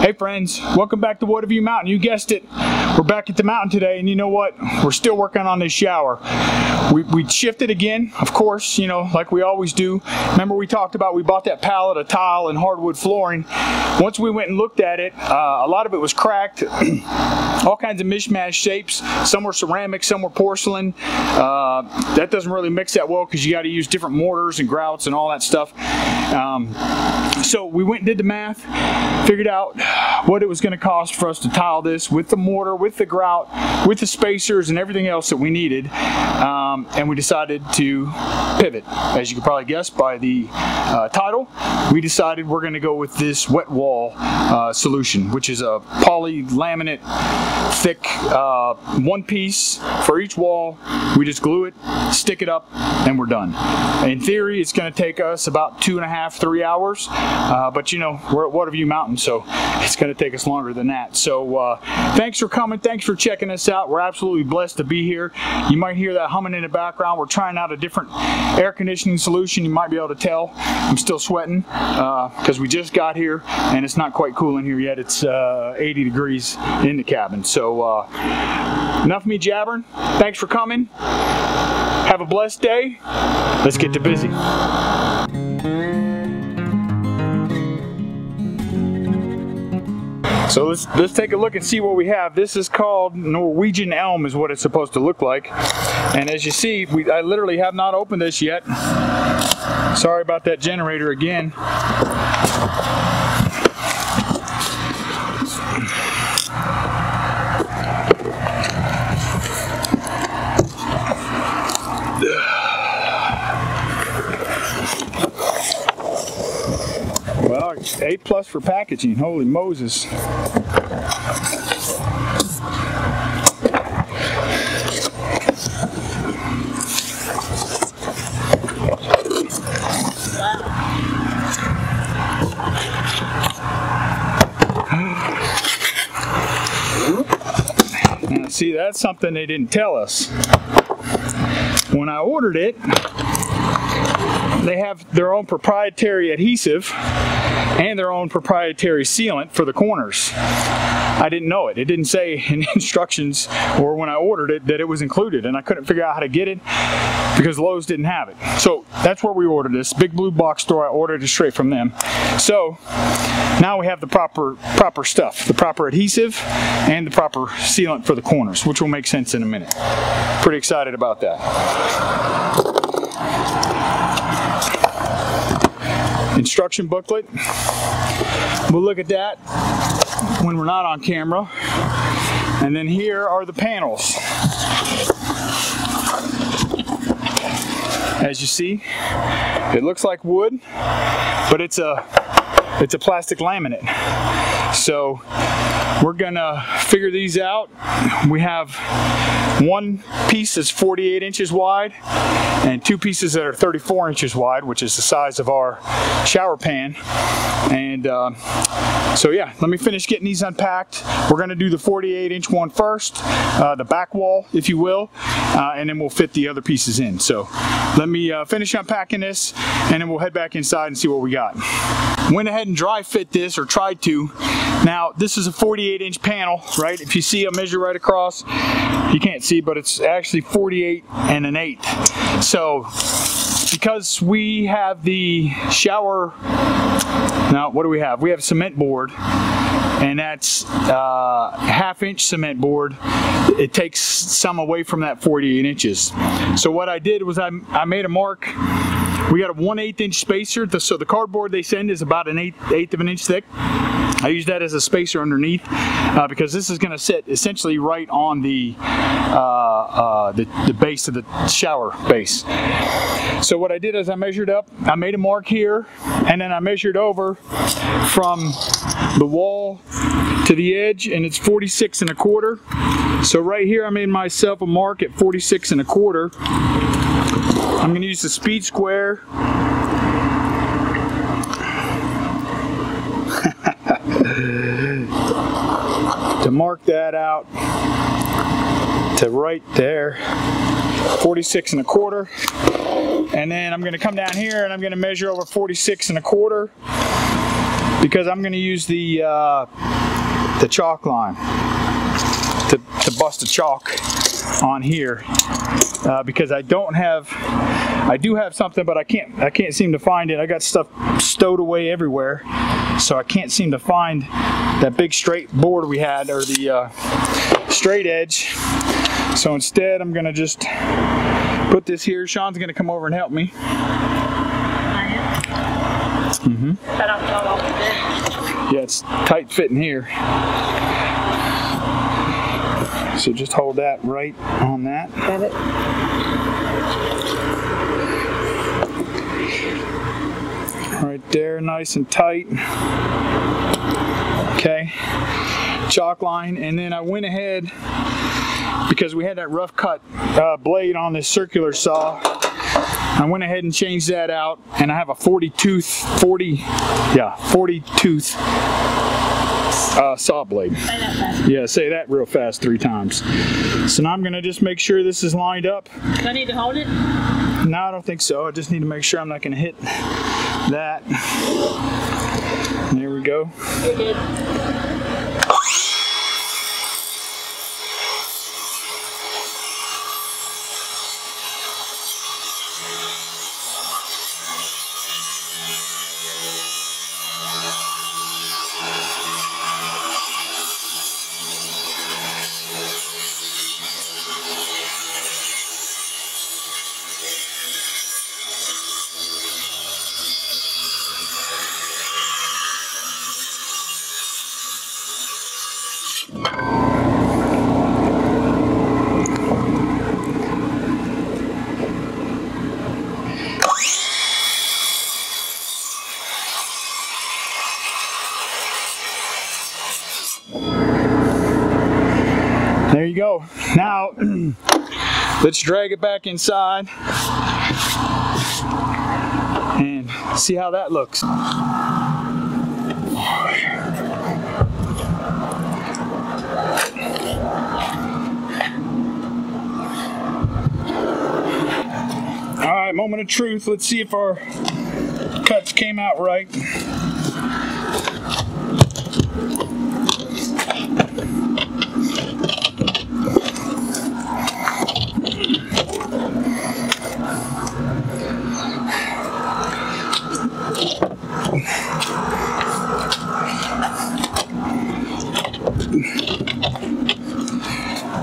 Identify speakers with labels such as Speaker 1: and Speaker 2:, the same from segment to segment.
Speaker 1: Hey friends, welcome back to Watavue Mountain. You guessed it, we're back at the mountain today, and you know what? We're still working on this shower. We shifted again, of course, you know, like we always do. Remember we talked about we bought that pallet of tile and hardwood flooring. Once we went and looked at it, a lot of it was cracked, all kinds of mishmash shapes. Some were ceramic, some were porcelain. That doesn't really mix that well because you got to use different mortars and grouts and all that stuff. So we went and did the math, figured out what it was going to cost for us to tile this with the mortar, with the grout, with the spacers and everything else that we needed, and we decided to pivot. As you can probably guess by the title, we decided we're going to go with this Wetwall solution, which is a poly laminate thick one piece for each wall. We just glue it, stick it up, and we're done. In theory, it's going to take us about 2.5 to 3 hours, but you know, we're at Watavue Mountain, so it's going to take us longer than that. So thanks for coming, thanks for checking us out. We're absolutely blessed to be here. You might hear that humming in the background. We're trying out a different air conditioning solution. You might be able to tell I'm still sweating because we just got here and it's not quite cool in here yet. It's 80 degrees in the cabin. So enough of me jabbering. Thanks for coming. Have a blessed day. Let's get to busy. So let's take a look and see what we have. This is called Norwegian elm is what it's supposed to look like. And as you see, I literally have not opened this yet. Sorry about that generator again. Well, A+ for packaging. Holy Moses. Now, see, that's something they didn't tell us. When I ordered it, they have their own proprietary adhesive and their own proprietary sealant for the corners. I didn't know it. It didn't say in instructions or when I ordered it that it was included, and I couldn't figure out how to get it because Lowe's didn't have it. So that's where we ordered this. Big Blue Box store, I ordered it straight from them. So now we have the proper stuff, the proper adhesive and the proper sealant for the corners, which will make sense in a minute. Pretty excited about that. Instruction booklet. We'll look at that when we're not on camera. And then here are the panels. As you see, it looks like wood, but it's a plastic laminate. So we're gonna figure these out. We have one piece that's 48 inches wide and two pieces that are 34 inches wide, which is the size of our shower pan. And so yeah, let me finish getting these unpacked. We're gonna do the 48-inch one first, the back wall, if you will, and then we'll fit the other pieces in. So let me finish unpacking this, and then we'll head back inside and see what we got. Went ahead and dry fit this, or tried to. Now this is a 48-inch panel, right? If you see a measure right across, you can't see, but it's actually 48 1/8. So because we have the shower, now what do we have? We have cement board, and that's half-inch cement board. It takes some away from that 48 inches. So what I did was I made a mark. We got a 1/8 inch spacer, so the cardboard they send is about an eighth of an inch thick. I use that as a spacer underneath because this is going to sit essentially right on the base of the shower base. So what I did is I measured up, I made a mark here, and then I measured over from the wall to the edge, and it's 46 1/4. So right here I made myself a mark at 46 1/4. I'm going to use the speed square to mark that out to right there, 46 1/4. And then I'm going to come down here and I'm going to measure over 46 1/4. because I'm going to use the chalk line to bust a chalk on here, because I do have something, but I can't seem to find it. I got stuff stowed away everywhere, so I can't seem to find that big straight board we had, or the straight edge. So instead, I'm gonna just put this here. Sean's gonna come over and help me. Mm-hmm. Yeah, it's tight fitting here. So just hold that right on that.
Speaker 2: Got it.
Speaker 1: Right there, nice and tight. Okay, chalk line, and then I went ahead, because we had that rough cut blade on this circular saw. I went ahead and changed that out, and I have a 40 tooth saw blade. Yeah, say that real fast 3 times. So now I'm gonna just make sure this is lined up.
Speaker 2: Do I need to hold it?
Speaker 1: No, I don't think so. I just need to make sure I'm not gonna hit that. There we go.
Speaker 2: You're good.
Speaker 1: There you go. Now, let's drag it back inside and see how that looks. All right, moment of truth. Let's see if our cuts came out right.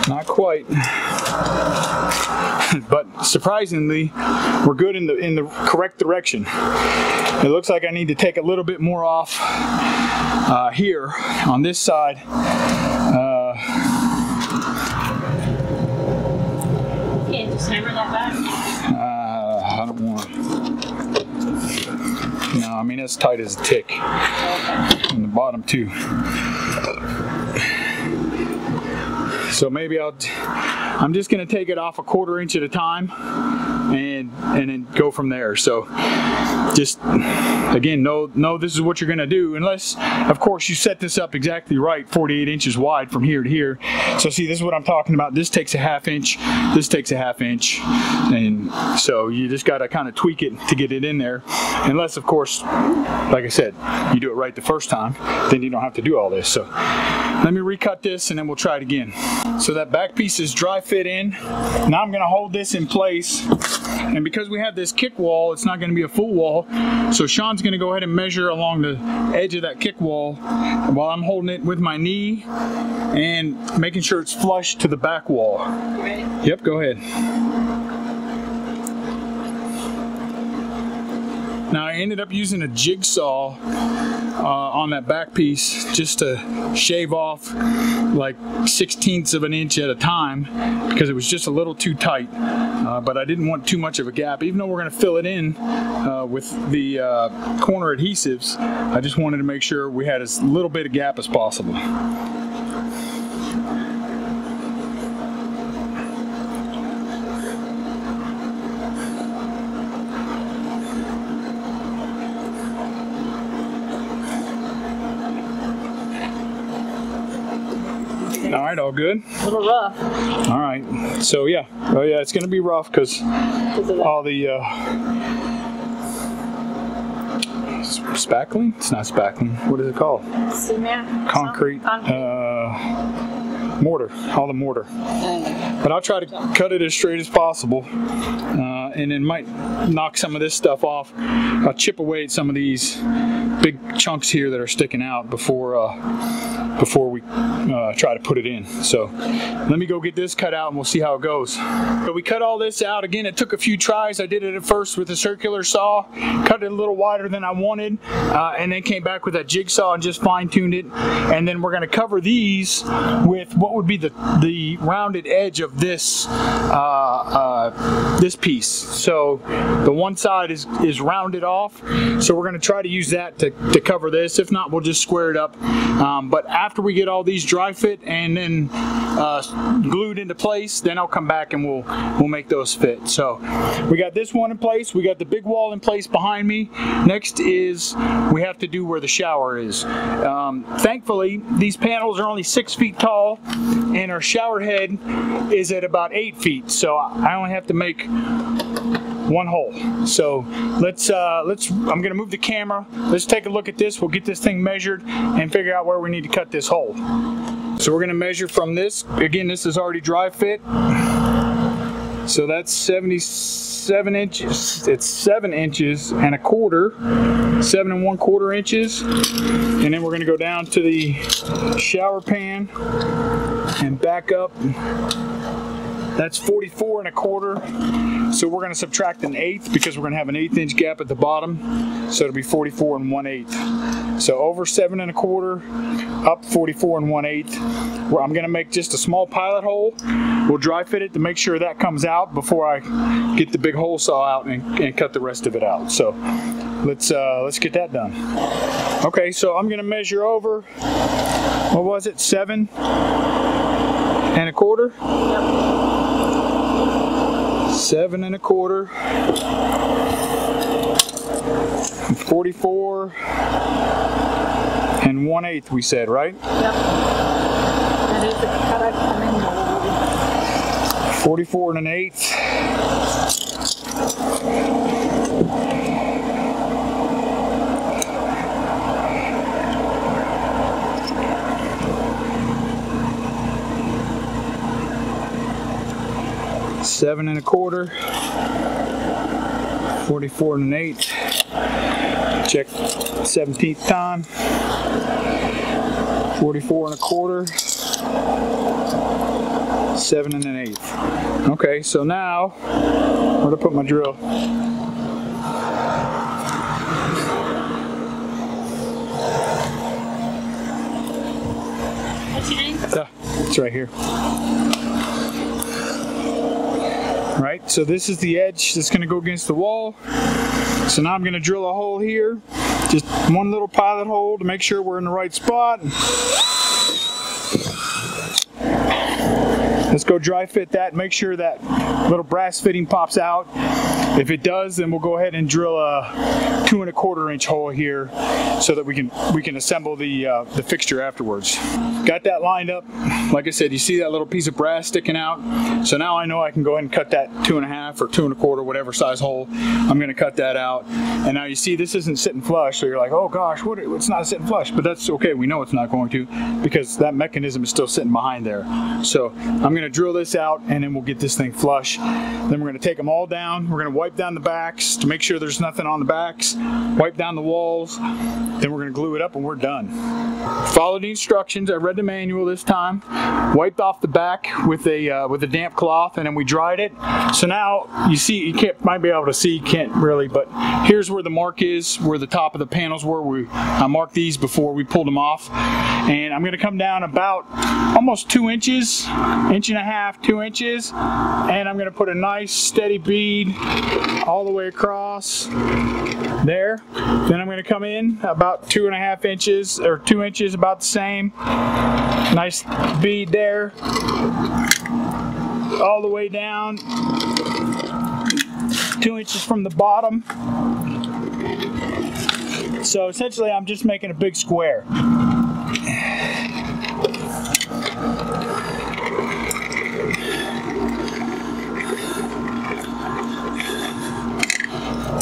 Speaker 1: Not quite, but surprisingly, we're good in the correct direction. It looks like I need to take a little bit more off here on this side.
Speaker 2: Can't just hammer that back.
Speaker 1: I don't want. No, I mean it's tight as a tick.
Speaker 2: Okay.
Speaker 1: On the bottom too. So maybe I'm just gonna take it off a 1/4 inch at a time and then go from there. So just again, know this is what you're gonna do, unless of course you set this up exactly right, 48 inches wide from here to here. So see, this is what I'm talking about. This takes a 1/2 inch, this takes a 1/2 inch, and so you just gotta kind of tweak it to get it in there. Unless of course, like I said, you do it right the first time, then you don't have to do all this. So let me recut this and then we'll try it again. So that back piece is dry fit in. Now I'm gonna hold this in place, and because we have this kick wall, it's not gonna be a full wall. So Sean's gonna go ahead and measure along the edge of that kick wall while I'm holding it with my knee and making sure it's flush to the back wall.
Speaker 2: Ready?
Speaker 1: Yep, go ahead. Now I ended up using a jigsaw on that back piece just to shave off like 1/16 of an inch at a time, because it was just a little too tight, but I didn't want too much of a gap. Even though we're going to fill it in with the corner adhesives, I just wanted to make sure we had as little bit of gap as possible. All right, all good?
Speaker 2: A little rough.
Speaker 1: All right, so yeah, oh yeah, it's gonna be rough because all the spackling? It's not spackling. What is it called?
Speaker 2: Cement.
Speaker 1: Concrete. Mortar. All the mortar. But I'll try to cut it as straight as possible, and then might knock some of this stuff off. I'll chip away at some of these big chunks here that are sticking out before we try to put it in. So let me go get this cut out and we'll see how it goes. So we cut all this out. Again, it took a few tries. I did it at first with a circular saw, cut it a little wider than I wanted, and then came back with that jigsaw and just fine-tuned it. And then we're going to cover these with what would be the rounded edge of this this piece. So the one side is rounded off, so we're going to try to use that to cover this. If not, we'll just square it up. But after we get all these dry fit and then glued into place, then I'll come back and we'll make those fit. So we got this one in place, we got the big wall in place behind me. Next is we have to do where the shower is. Thankfully, these panels are only 6 feet tall and our shower head is at about 8 feet, so I only have to make one hole. So I'm gonna move the camera. Let's take a look at this. We'll get this thing measured and figure out where we need to cut this hole. So we're gonna measure from this. Again, this is already dry fit. So that's 77 inches. It's 7 inches and a quarter, 7 1/4 inches. And then we're gonna go down to the shower pan and back up. That's 44 1/4. So we're going to subtract an 1/8 because we're going to have an 1/8 inch gap at the bottom. So it'll be 44 1/8. So over 7 1/4, up 44 1/8. Where I'm going to make just a small pilot hole. We'll dry fit it to make sure that comes out before I get the big hole saw out and cut the rest of it out. So let's get that done. Okay, so I'm going to measure over, what was it, 7 1/4? Yep. 7 1/4, 44 1/8 we said, right?
Speaker 2: Yep. That is the correct number.
Speaker 1: 44 1/8. Seven 1/4, 44 1/8. Check 17th time. 44 1/4, 7 1/8. Okay, so now where to put my drill?
Speaker 2: What's your name?
Speaker 1: It's right here. Right, so this is the edge that's going to go against the wall. So now I'm going to drill a hole here, just one little pilot hole to make sure we're in the right spot. Let's go dry fit that and make sure that little brass fitting pops out. If it does, then we'll go ahead and drill a 2 1/4 inch hole here so that we can assemble the fixture afterwards. Got that lined up. Like I said, you see that little piece of brass sticking out. So now I know I can go ahead and cut that 2 1/2 or 2 1/4, whatever size hole. I'm going to cut that out. And now you see this isn't sitting flush, so you're like, oh gosh, it's not sitting flush. But that's okay. We know it's not going to because that mechanism is still sitting behind there. So I'm going to drill this out and then we'll get this thing flush. Then we're going to take them all down. We're going to wipe down the backs to make sure there's nothing on the backs. Wipe down the walls. Then we're going to glue it up and we're done. Follow the instructions. I read the manual this time. Wiped off the back with a damp cloth and then we dried it. So now you see, might be able to see, can't really, but here's where the mark is, where the top of the panels were. I marked these before we pulled them off. And I'm going to come down about almost 2 inches, 1.5 inches, 2 inches, and I'm going to put a nice steady bead all the way across there. Then I'm going to come in about 2.5 inches or 2 inches, about the same. Nice bead there, all the way down 2 inches from the bottom. So essentially I'm just making a big square.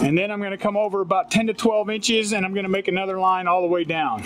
Speaker 1: And then I'm going to come over about 10 to 12 inches and I'm going to make another line all the way down.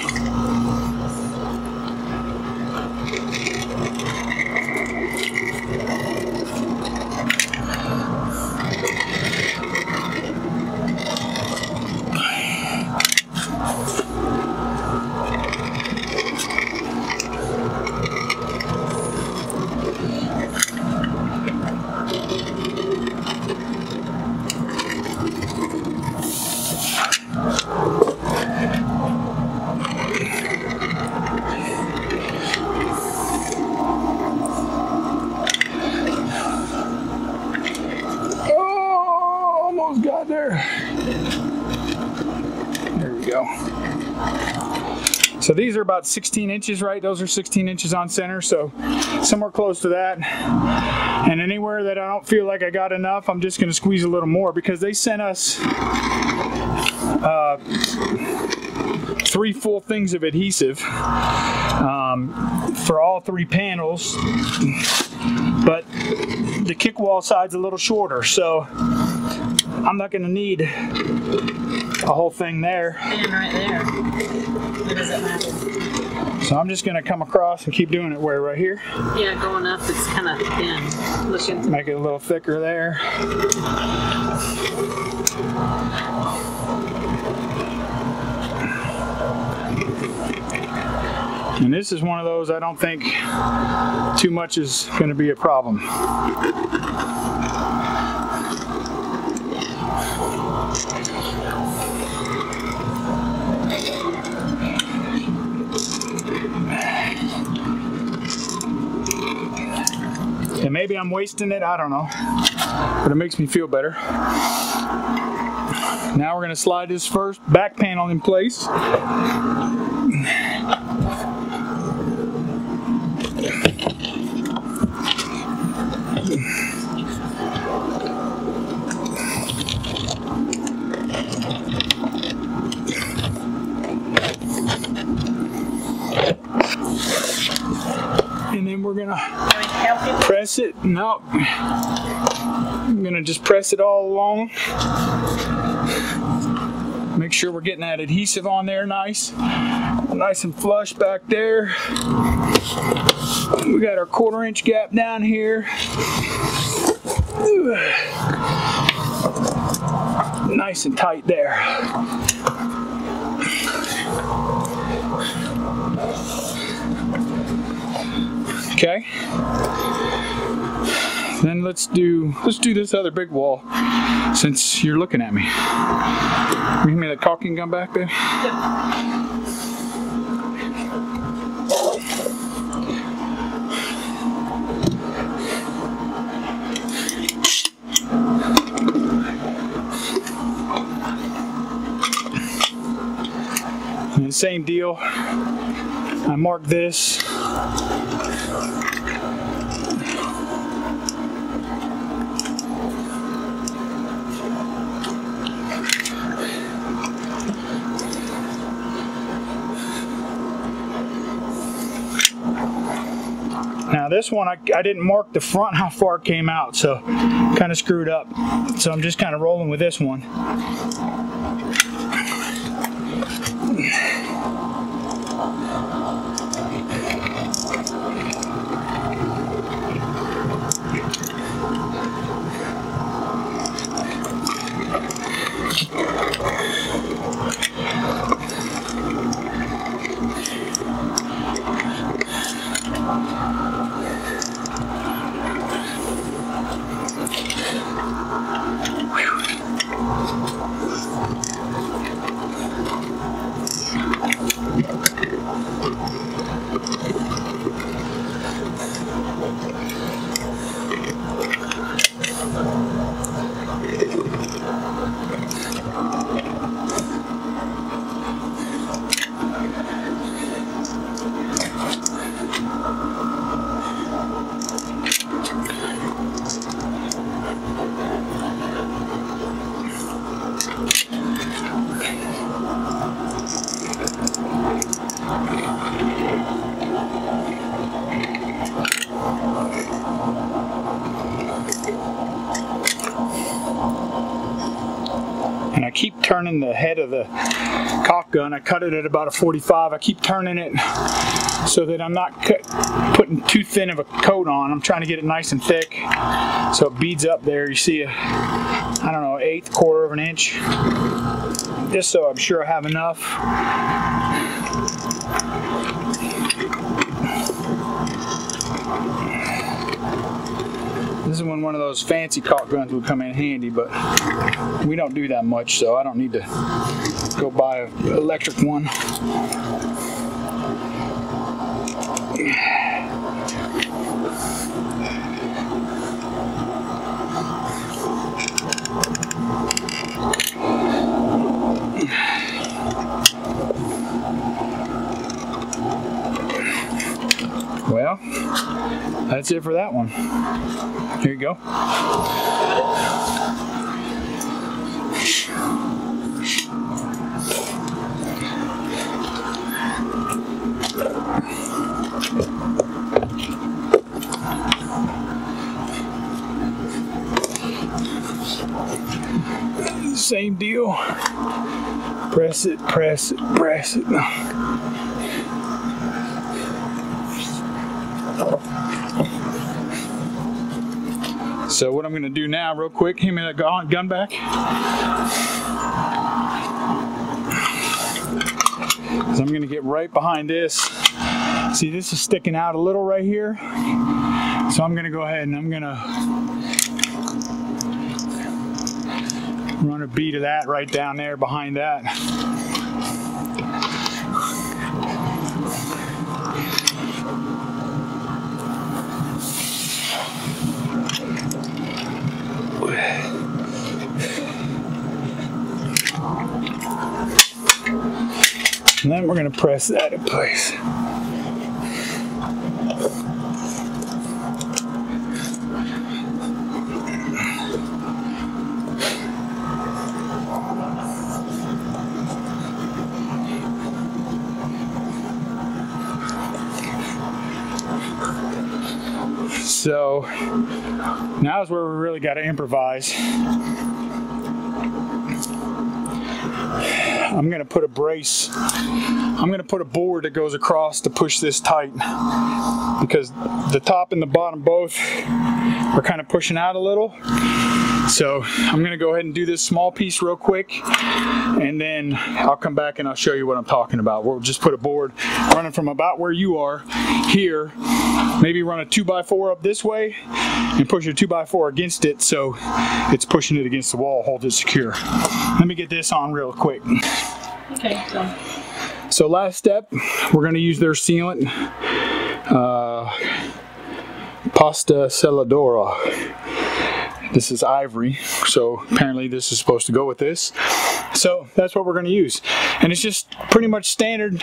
Speaker 1: Got there. There we go. So these are about 16 inches, right? Those are 16 inches on center, so somewhere close to that. And anywhere that I don't feel like I got enough, I'm just going to squeeze a little more because they sent us 3 full things of adhesive for all 3 panels, but the kick wall side's a little shorter, so I'm not going to need a whole thing there.
Speaker 2: And right there. What does it matter?
Speaker 1: So I'm just going to come across and keep doing it where right here.
Speaker 2: Yeah, going up it's kind of thin. Looking.
Speaker 1: Make it a little thicker there. And this is one of those I don't think too much is going to be a problem. And maybe I'm wasting it, I don't know, but it makes me feel better. Now we're going to slide this first back panel in place. And then we're gonna press it. No, I'm gonna just press it all along. Make sure we're getting that adhesive on there nice and flush back there. We got our 1/4 inch gap down here. Nice and tight there. Okay. Then let's do this other big wall since you're looking at me. Give me that caulking gun back, baby. And same deal. I marked this. Now this one, I didn't mark the front how far it came out, so kind of screwed up. So I'm just kind of rolling with this one. turning the head of the caulk gun. I cut it at about a 45. I keep turning it so that I'm not putting too thin of a coat on. I'm trying to get it nice and thick so it beads up there. You see a, I don't know, 1/8, quarter of an inch, just so I'm sure I have enough. This is when one of those fancy caulk guns would come in handy, but we don't do that much, so I don't need to go buy an electric one. Well, that's it for that one. Here you go. Same deal. Press it, press it, press it. So what I'm going to do now, real quick, hand me that gun back. So I'm going to get right behind this. See, this is sticking out a little right here. So I'm going to go ahead and I'm going to run a bead of that right down there behind that. And then we're going to press that in place. So now is where we really got to improvise. I'm going to put a brace. I'm going to put a board that goes across to push this tight, because the top and the bottom both are kind of pushing out a little. So I'm going to go ahead and do this small piece real quick, and then I'll come back and I'll show you what I'm talking about. We'll just put a board running from about where you are here, maybe run a 2x4 up this way and push a 2x4 against it so it's pushing it against the wall, hold it secure. Let me get this on real quick.
Speaker 2: Okay,
Speaker 1: so last step, we're going to use their sealant, Pasta Selladora. This is ivory, so apparently this is supposed to go with this. So that's what we're going to use. And it's just pretty much standard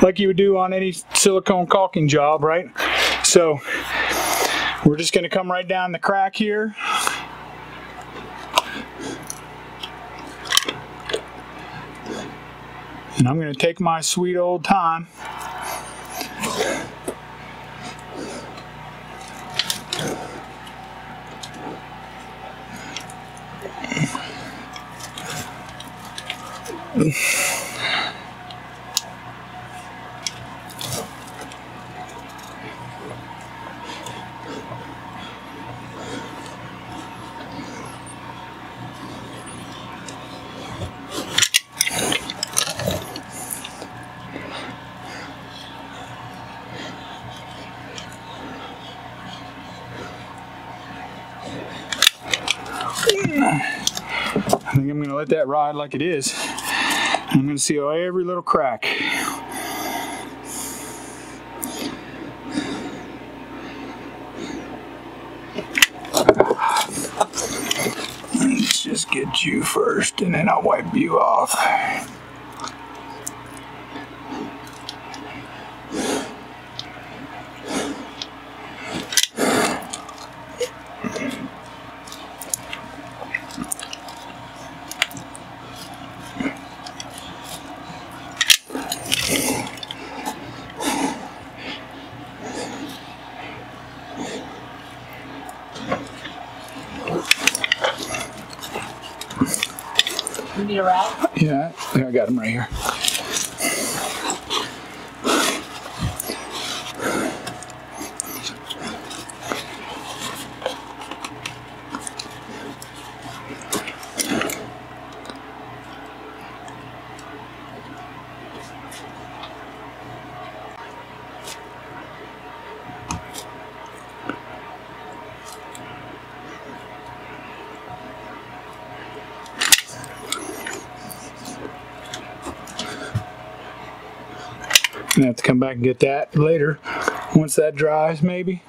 Speaker 1: like you would do on any silicone caulking job, right? So we're just going to come right down the crack here. And I'm going to take my sweet old time. I think I'm going to let that ride like it is. I'm going to seal every little crack. Let's just get you first, and then I'll wipe you off.
Speaker 2: You need a wrap?
Speaker 1: Yeah, I got him right here. I have to come back and get that later once that dries. Maybe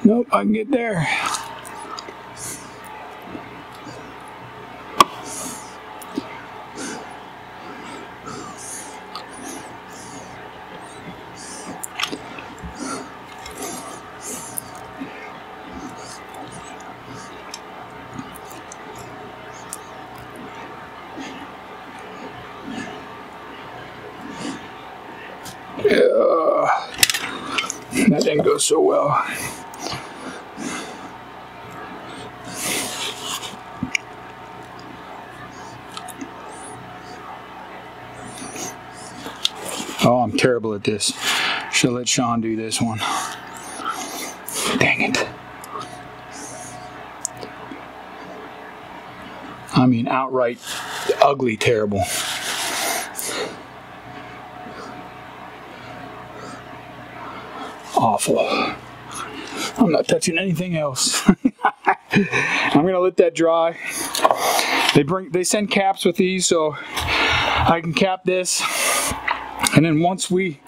Speaker 1: nope, I can get there. That didn't go so well. Oh, I'm terrible at this. Should let Sean do this one. Dang it. I mean, outright ugly terrible. Awful. I'm not touching anything else. I'm gonna let that dry. They send caps with these, so I can cap this, and then once we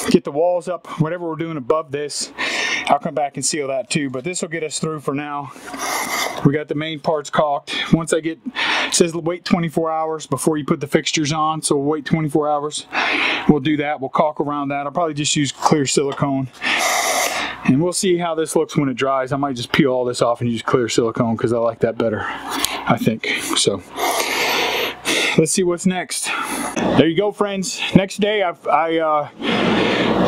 Speaker 1: get the walls up, whatever we're doing above this, I'll come back and seal that too. But this will get us through for now. We got the main parts caulked. Once I get, it says wait 24 hours before you put the fixtures on, so we'll wait 24 hours. We'll do that. We'll caulk around that. I'll probably just use clear silicone. And we'll see how this looks when it dries. I might just peel all this off and use clear silicone because I like that better, I think. So let's see what's next. There you go, friends. Next day, I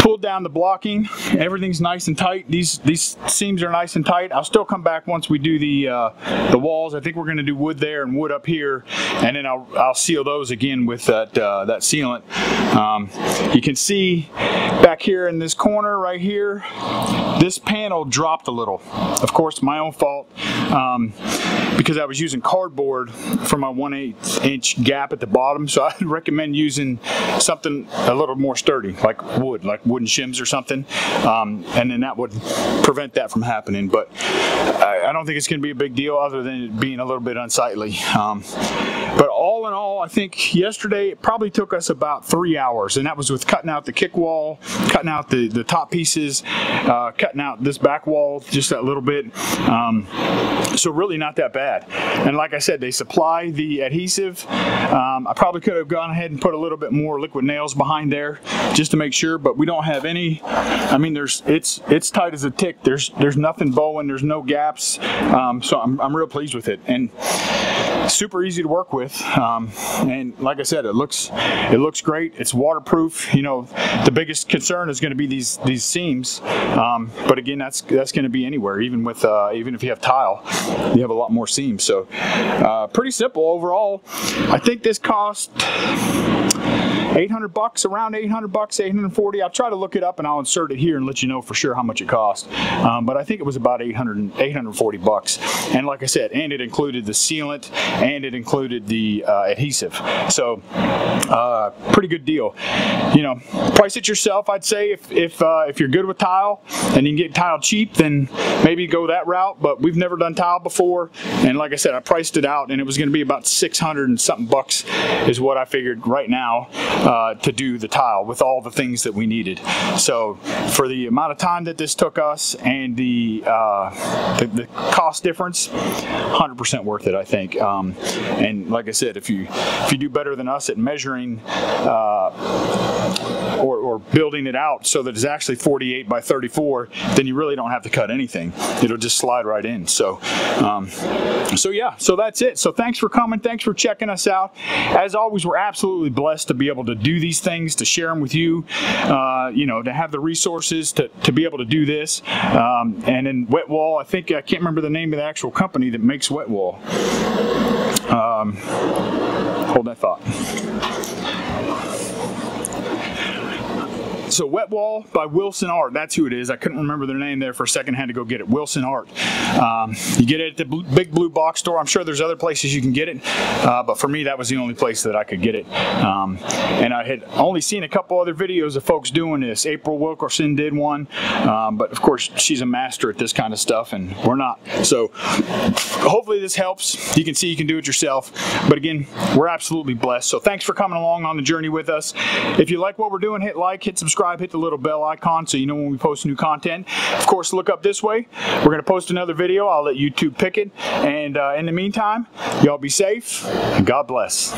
Speaker 1: pulled down the blocking. Everything's nice and tight. These seams are nice and tight. I'll still come back once we do the walls. I think we're going to do wood there and wood up here, and then I'll seal those again with that sealant. You can see back here in this corner right here, this panel dropped a little. Of course, my own fault, because I was using cardboard for my 1/8 inch gap at the bottom. So I'd recommend using something a little more sturdy, like wood, like wooden shims or something, and then that would prevent that from happening. But I don't think it's going to be a big deal, other than it being a little bit unsightly. But all in all, I think yesterday it probably took us about 3 hours, and that was with cutting out the kick wall, cutting out the top pieces, cutting out this back wall just that little bit. So really not that bad. And like I said, they supply the adhesive. I probably could have gone ahead and put a little bit more liquid nails behind there just to make sure, but we don't have any. I mean, it's tight as a tick. There's nothing bowing. There's no gaps. So I'm real pleased with it, and super easy to work with. And like I said, it looks great. It's waterproof. You know, the biggest concern is going to be these seams. But again, that's going to be anywhere. Even if you have tile, you have a lot more seams. So pretty simple overall. I think this cost $800, around $800, $840. I'll try to look it up and I'll insert it here and let you know for sure how much it cost. But I think it was about $840. And like I said, and it included the sealant and it included the adhesive. So pretty good deal. You know, price it yourself. I'd say if you're good with tile and you can get tile cheap, then maybe go that route. But we've never done tile before, and like I said, I priced it out, and it was going to be about 600 and something bucks is what I figured right now to do the tile with all the things that we needed. So for the amount of time that this took us and the cost difference, 100% worth it, I think. And like I said, if you do better than us at measuring or building it out so that it's actually 48 by 34, then you really don't have to cut anything. It'll just slide right in. So yeah, so that's it. So thanks for coming. Thanks for checking us out. As always, we're absolutely blessed to be able to do these things, to share them with you, you know, to have the resources to be able to do this. And then Wetwall, I can't remember the name of the actual company that makes Wetwall. hold that thought. So Wetwall by Wilson Art, that's who it is. I couldn't remember their name there for a second, had to go get it. Wilson Art. You get it at the big blue box store. I'm sure there's other places you can get it, but for me that was the only place that I could get it. And I had only seen a couple other videos of folks doing this. April Wilkerson did one, but of course she's a master at this kind of stuff and we're not. So hopefully this helps. You can see you can do it yourself, but again, we're absolutely blessed. So thanks for coming along on the journey with us. If you like what we're doing, hit like, hit subscribe, hit the little bell icon so you know when we post new content. Of course, look up this way. We're going to post another video. I'll let YouTube pick it. And in the meantime, y'all be safe and God bless.